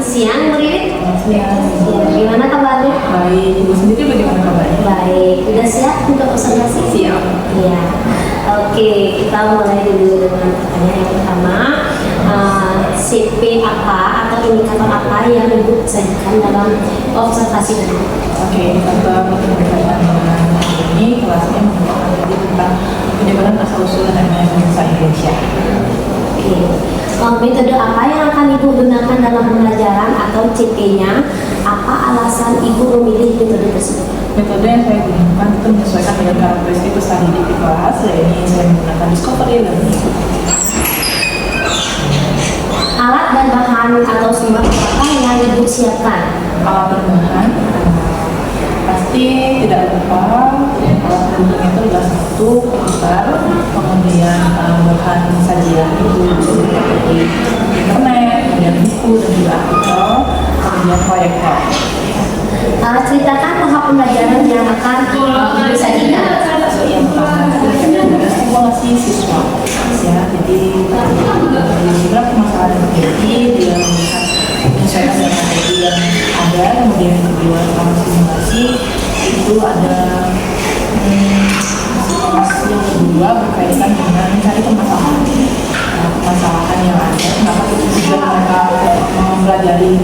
siang, Bu Ririn. Siang. Gimana kabarnya? Baik, Ibu sendiri bagaimana kabarnya? Baik, udah siap untuk observasi? Siap. Iya. Oke, kita mulai dulu dengan pertanyaan yang pertama. CP apa atau indikator apa yang Ibu sajikan dalam observasi tadi? Oke, indikator berkaitan dengan ini kelasnya merupakan jadi tentang penyebaran asal-usul dan bahasa Indonesia. Oke. Metode apa yang akan Ibu gunakan dalam pembelajaran atau CP-nya? Apa alasan Ibu memilih metode tersebut? Metode yang saya gunakan itu menyesuaikan dengan karakteristik peserta didik di kelas, yaitu saya menggunakan discovery learning. Alat dan bahan atau sumber apa yang Ibu siapkan? Alat dan bahan pasti tidak lupa alat pendukung itu adalah satu komputer, kemudian bahan sajian itu bisa seperti internet, kemudian buku dan juga artikel, kemudian proyektor. Ceritakan tahap pembelajaran yang akan Ibu sajikan. Yang pertama adalah simulasi siswa, ya. Jadi beberapa permasalahan yang terjadi dia melihat menyesuaikan dengan materi yang ada. Kemudian yang kedua selama simulasi itu ada simulasi yang kedua berkaitan dengan mencari permasalahan yang ada. Kenapa kita juga mereka mempelajari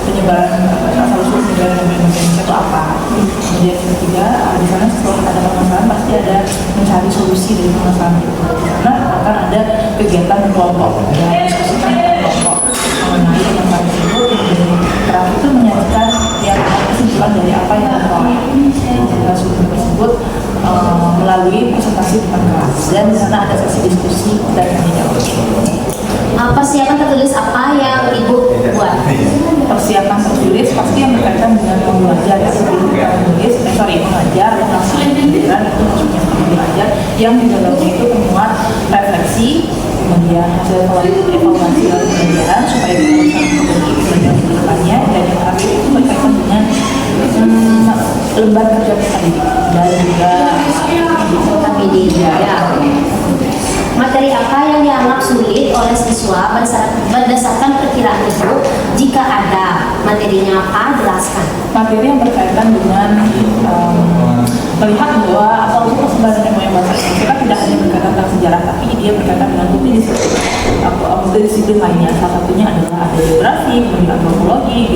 penyebaran asal-usul penyebaran Indonesia itu apa. Kemudian yang ketiga, di sana setelah ada permasalahan pasti ada mencari solusi dari permasalahan itu. Karena akan ada kegiatan kelompok, ada diskusikan kelompok mengenai permasalahan tersebut. Kemudian terakhir itu menyajikan yang kesimpulan dari apa yang kita solusi tersebut melalui presentasi depan kelas. Dan di sana ada sesi diskusi dan tanya jawab. Persiapan tertulis apa yang Ibu buat? Persiapan tertulis pasti yang berkaitan dengan pembelajar ya, sebelum kita mengajar melaksanakan pembelajaran itu maksudnya belajar yang di dalamnya itu memuat refleksi, kemudian hasil evaluasi dari pembelajaran supaya kita bisa memperbaiki pembelajaran ke depannya, dan yang terakhir itu berkaitan dengan lembar kerja tadi dan juga media. Materi apa yang dianggap sulit oleh siswa berdasarkan perkiraan Ibu? Jika ada, materinya apa? Jelaskan. Materi yang berkaitan dengan melihat bahwa asal-usul persebaran yang bahasa Indonesia tidak hanya berkaitan tentang sejarah, tapi dia berkaitan dengan multidisiplin lainnya. Salah satunya adalah ada geografi, kemudian antropologi,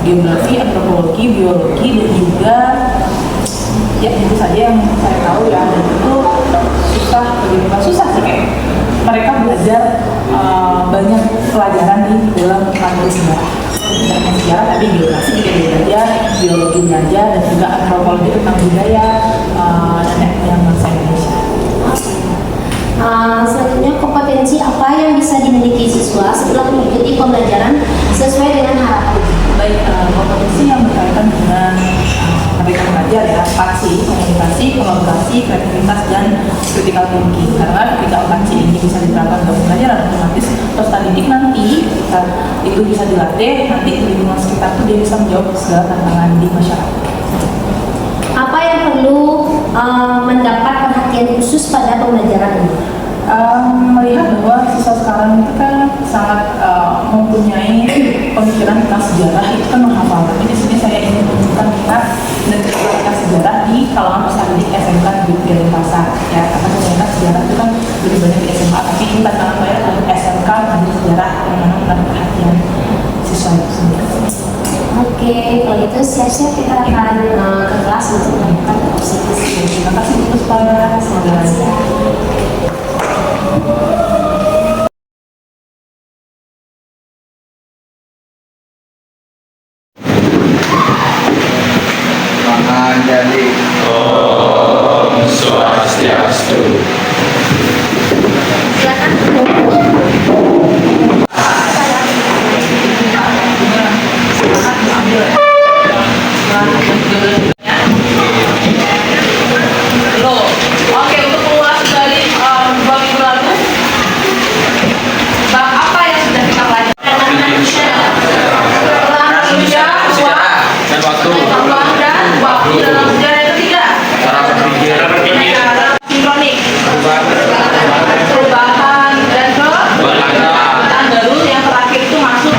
geografi, antropologi, biologi, dan juga ya itu saja yang saya tahu ya. Dan itu susah sih, kayak mereka belajar banyak pelajaran di dalam materi sejarah. Tidak hanya sejarah, tapi geografi juga belajar, biologi belajar, dan juga antropologi tentang budaya dan yang bangsa Indonesia. Selanjutnya, kompetensi apa yang bisa dimiliki siswa setelah mengikuti pembelajaran sesuai dengan harapan? Baik, kompetensi yang berkaitan dengan mereka belajar ya, komunikasi, kolaborasi, kreativitas, dan critical thinking. Karena ketika kompetensi ini bisa diterapkan dalam pembelajaran, otomatis peserta didik nanti ketika itu bisa dilatih, nanti di lingkungan sekitar itu dia bisa menjawab segala tantangan di masyarakat. Apa yang perlu mendapat perhatian khusus pada pembelajaran ini? Melihat bahwa siswa sekarang itu kan sangat mempunyai pemikiran tentang sejarah, itu kan menghafal. Tapi di sini saya ingin menunjukkan kita dan ketika sejarah di kalangan peserta didik SMK di Denpasar ya, karena ternyata sejarah itu kan lebih banyak di SMA, tapi ini tantangan banyak di SMK di sejarah yang mana menarik perhatian siswa itu sendiri. Oke, kalau gitu siap-siap kita akan ke kelas untuk melakukan observasi. Terima kasih Bu Puspa. Semoga lancar. Jadi Om Swastiastu. Oke, untuk mengulas dari 2 minggu lalu, bab apa yang sudah kita pelajari? Manusia, uang, dan waktu dalam sejarah. Yang ketiga, Cara berpikir. sinkronik, perubahan dan kebiasaan baru. Yang terakhir itu masuk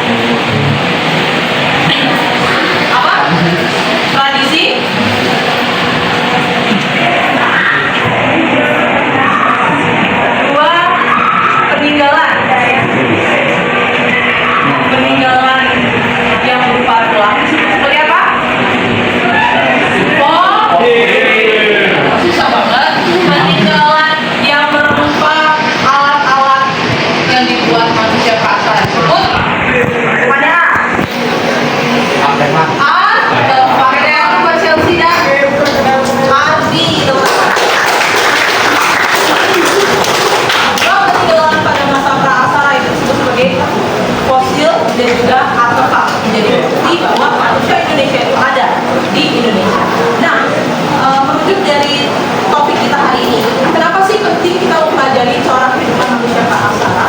Indonesia. Apa? Tradisi dua, peninggalan yang berupa gelang seperti apa? Oh, susah banget. Peninggalan yang berupa alat-alat yang dibuat manusia kasar tersebut pada pakai apa Chelsea dah? Arti peninggalan pada masa praasara itu disebut sebagai fosil dan juga artefak, menjadi bukti bahwa manusia Indonesia itu ada di Indonesia. Nah, merujuk dari topik kita hari ini, kenapa sih penting kita mempelajari corak kehidupan manusia praasara?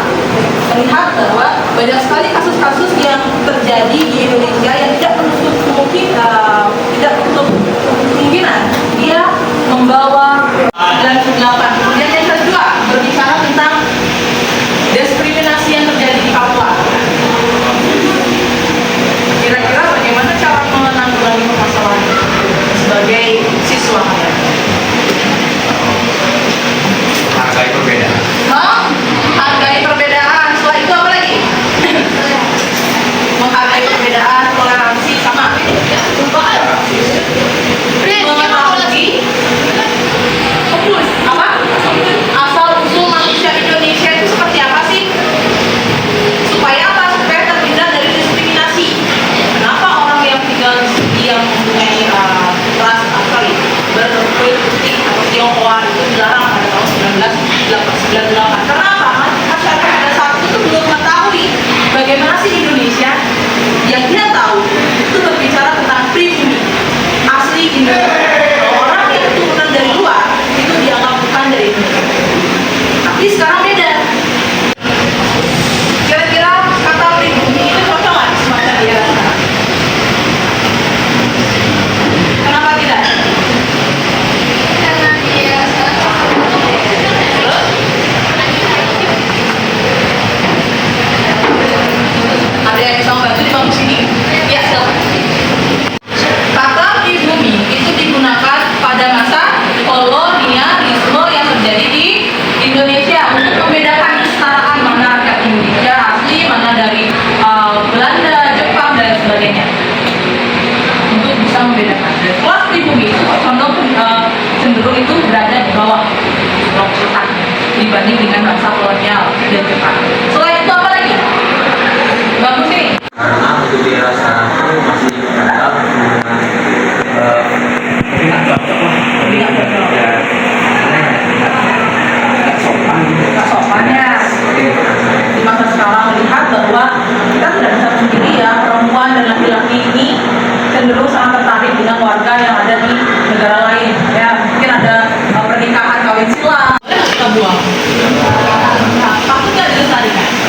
Melihat bahwa banyak sekali kasus-kasus yang terjadi di Indonesia yang tidak menutup kemungkinan dia membawa dan kegelapan. Kemudian yang kedua berbicara tentang diskriminasi yang terjadi di Papua. Kira-kira bagaimana cara menanggulangi permasalahan ini sebagai siswa? Hargai perbedaan. Hargai perbedaan. Setelah itu apa lagi? Menghargai perbedaan, toleransi sama mengetahui apa? Asal usul manusia Indonesia itu seperti apa sih? Supaya apa? Supaya terhindar dari diskriminasi. Kenapa orang yang tinggal yang mempunyai ras berkulit putih atau Tionghoa itu dilarang pada tahun 1998? Karena apa? Masyarakat pada saat itu belum mengetahui bagaimana sih Indonesia. Yang dia tahu itu berbicara tentang pribumi asli Indonesia. Kalau orang yang keturunan dari luar itu dianggap bukan dari Indonesia. Tapi sekarang beda. Kira-kira kata pribumi itu cocok nggak semacam dia sekarang? Kenapa tidak? Karena dia Terus? Ada yang bisa membantu di bangku sini? Ya, silakan. Kata pribumi itu digunakan pada masa kolonialisme yang terjadi di Indonesia untuk membedakan kesetaraan mana rakyat Indonesia asli, mana dari Belanda, Jepang, dan sebagainya. Untuk bisa membedakan. Dan kelas pribumi itu cenderung itu berada di bawah blok letak dibanding dengan bangsa kolonial dan Jepang. Selain itu apa lagi? Bagus sih. Karena untuk dirasakan masih ada Sopannya di masa sekarang melihat bahwa kita tidak bisa sendiri ya, perempuan dan laki-laki ini cenderung sangat tertarik dengan warga yang ada di negara lain ya, mungkin ada pernikahan kawin silang boleh kita buang, nah, patutnya dilestarikan.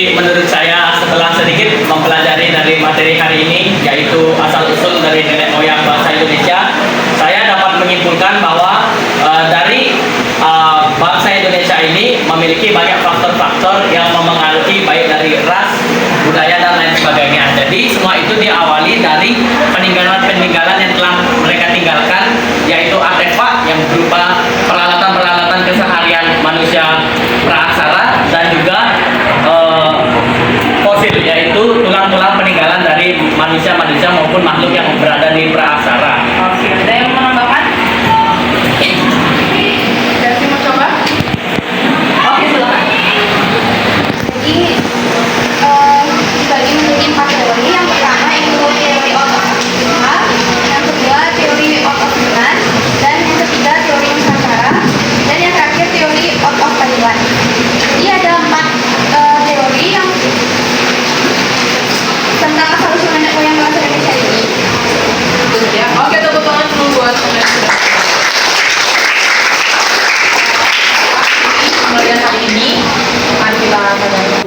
Jadi menurut saya setelah sedikit mempelajari dari materi hari ini, yaitu asal-usul dari nenek moyang bahasa Indonesia, saya dapat menyimpulkan bahwa dari bangsa Indonesia ini memiliki banyak faktor-faktor yang memengaruhi baik dari ras, budaya, dan lain sebagainya. Jadi semua itu diawali dari peninggalan-peninggalan yang telah mereka tinggalkan, yaitu artefak yang berupa peralatan-peralatan keseharian manusia praaksara dan juga fosil, yaitu tulang-tulang peninggalan dari manusia-manusia maupun makhluk yang berada di praaksara. Oke, ada yang mau menambahkan? Jadi mau coba? Oke, silakan. Jadi dibagi menjadi 4 teori. Yang pertama itu teori otot aktiva, yang kedua teori otot bulan, dan yang ketiga teori nusantara, dan yang terakhir teori otot Taiwan. Jadi ada 4 teori yang tentang asal usul nenek moyang bahasa Indonesia ini. Ya, oke, tepuk tangan dulu buat teman-teman. Kemudian hari ini, mari kita belajar.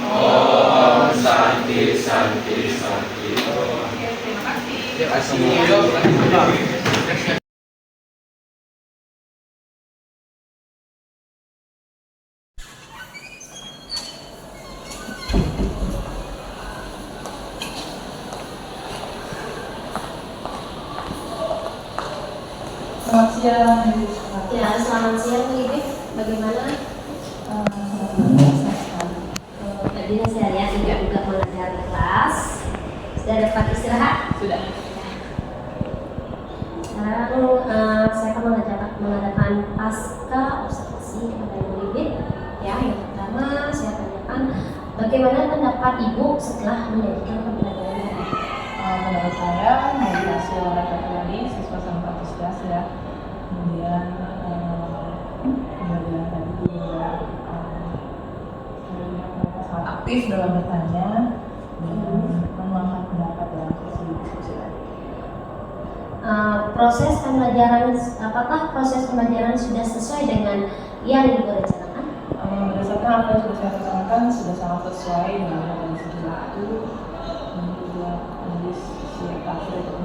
Om Santi Santi Santi. Terima kasih. Terima kasih. Selamat siang. Ya, selamat siang Bu Ibe. Bagaimana? Tadi saya lihat Ibu juga mengajar di kelas. Sudah dapat istirahat? Sudah. Sekarang saya akan mengadakan pasca observasi kepada Ibu Ibe. Ya, yang pertama saya tanyakan bagaimana pendapat Ibu setelah menjadikan pembelajaran tadi? Menurut saya meditasi olahraga tadi siswa sangat antusias ya. Kemudian pembelajaran tadi juga mereka sangat aktif dalam bertanya dan menuangkan pendapat dalam diskusi tadi. Proses pembelajaran, apakah proses pembelajaran sudah sesuai dengan yang Ibu rencanakan? Berdasarkan apa yang sudah saya rencanakan sudah sangat sesuai dengan kondisi waktu dan juga kondisi akhir itu.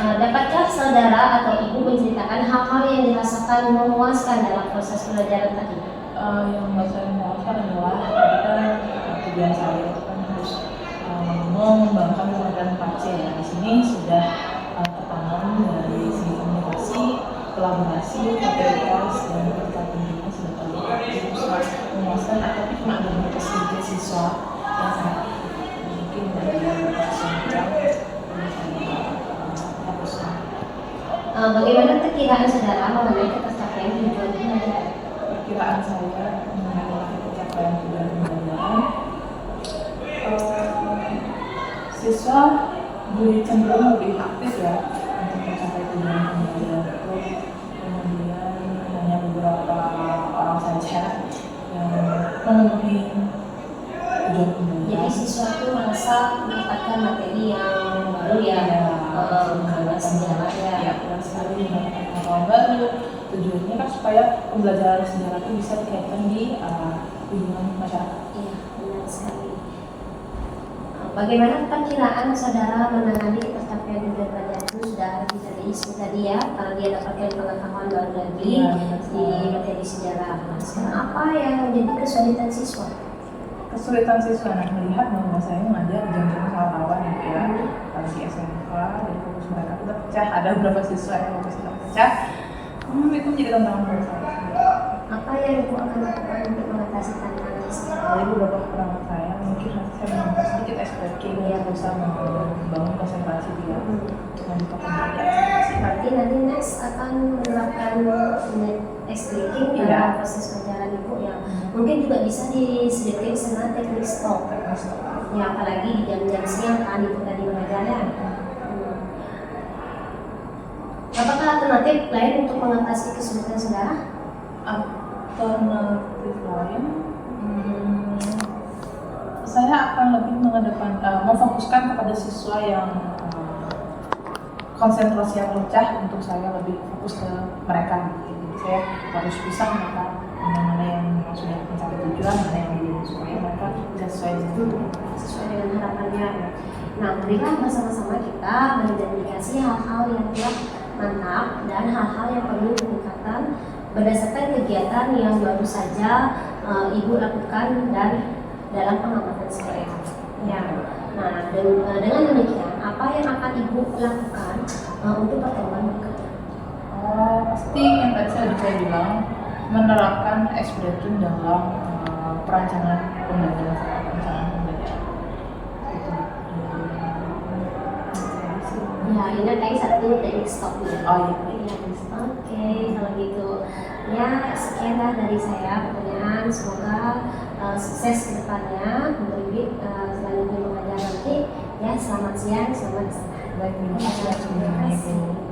Dapatkah saudara atau ibu menceritakan hal-hal yang dirasakan memuaskan dalam proses pembelajaran tadi? Yang buat saya memuaskan adalah kita tujuan saya itu kan harus mengembangkan pembelajaran 4C ya. Di sini sudah tertanam dari segi komunikasi, kolaborasi, kreativitas, dan ketika pendidikan sudah terlihat memuaskan, tapi cuma ada beberapa sedikit siswa yang sangat mungkin dari siswa yang hapuskan. Bagaimana perkiraan saudara mengenai tercapaian tujuan pembelajaran? Perkiraan saya mengenai pencapaian tujuan pembelajaran, siswa cenderung lebih aktif ya untuk mencapai tujuan pembelajaran itu. Kemudian hanya beberapa orang saja yang memenuhi tujuan pembelajaran. Jadi siswa itu merasa mendapatkan materi yang baru ya, karena sejarah ya. Ya, benar sekali, mendapatkan pengetahuan baru. Tujuannya kan supaya pembelajaran sejarah itu bisa dikaitkan di hubungan masyarakat. Iya, benar sekali. Bagaimana perkiraan saudara menangani tercapaian tujuan pelajaran itu sudah bisa diisi tadi ya, karena dia dapatkan pengetahuan baru lagi di materi sejarah. Nah, sekarang apa yang menjadi kesulitan siswa? Kesulitan siswa melihat bahwa saya mengajar jam-jam sangat rawan gitu ya. Kalau di SMK jadi fokus mereka udah pecah, ada beberapa siswa yang fokus kita pecah. Itu menjadi tantangan buat saya. Apa yang Ibu akan lakukan untuk mengatasi tantangan tersebut? Dari beberapa kekurangan saya, mungkin nanti saya menambah sedikit SPK yang bisa membangun konsentrasi dia untuk membuka pembelajaran. Berarti nanti next akan menerapkan explaking dalam proses pelajaran Ibu ya. Mungkin juga bisa disediakan sana teknik stop. Ya, apalagi di jam-jam siang kan Ibu tadi mengajarnya. Apakah alternatif lain untuk mengatasi kesulitan saudara? Alternatif lain, saya akan lebih memfokuskan kepada siswa yang konsentrasi yang pecah untuk saya lebih fokus ke mereka gitu. Jadi saya harus bisa menata mana yang sudah mencapai tujuan, mana yang belum, supaya mereka bisa sesuai dengan itu. Sesuai dengan harapannya. Nah, marilah bersama-sama kita mengidentifikasi hal-hal yang telah mantap dan hal-hal yang perlu peningkatan berdasarkan kegiatan yang baru saja Ibu lakukan dan dalam pengamatan saya. Ya. Nah, dengan demikian, apa yang akan Ibu lakukan untuk pertemuan berikutnya? Pasti yang tadi saya bilang, menerapkan experience dalam perancangan pembelajaran. Ya, ini tadi satu teknik stopnya. Oh iya. Oke, kalau gitu. Ya, sekian dari saya pertanyaan. Semoga sukses ke depannya untuk Ibu selanjutnya mengajar nanti. Ya, selamat siang, selamat istirahat. Baik, terima kasih.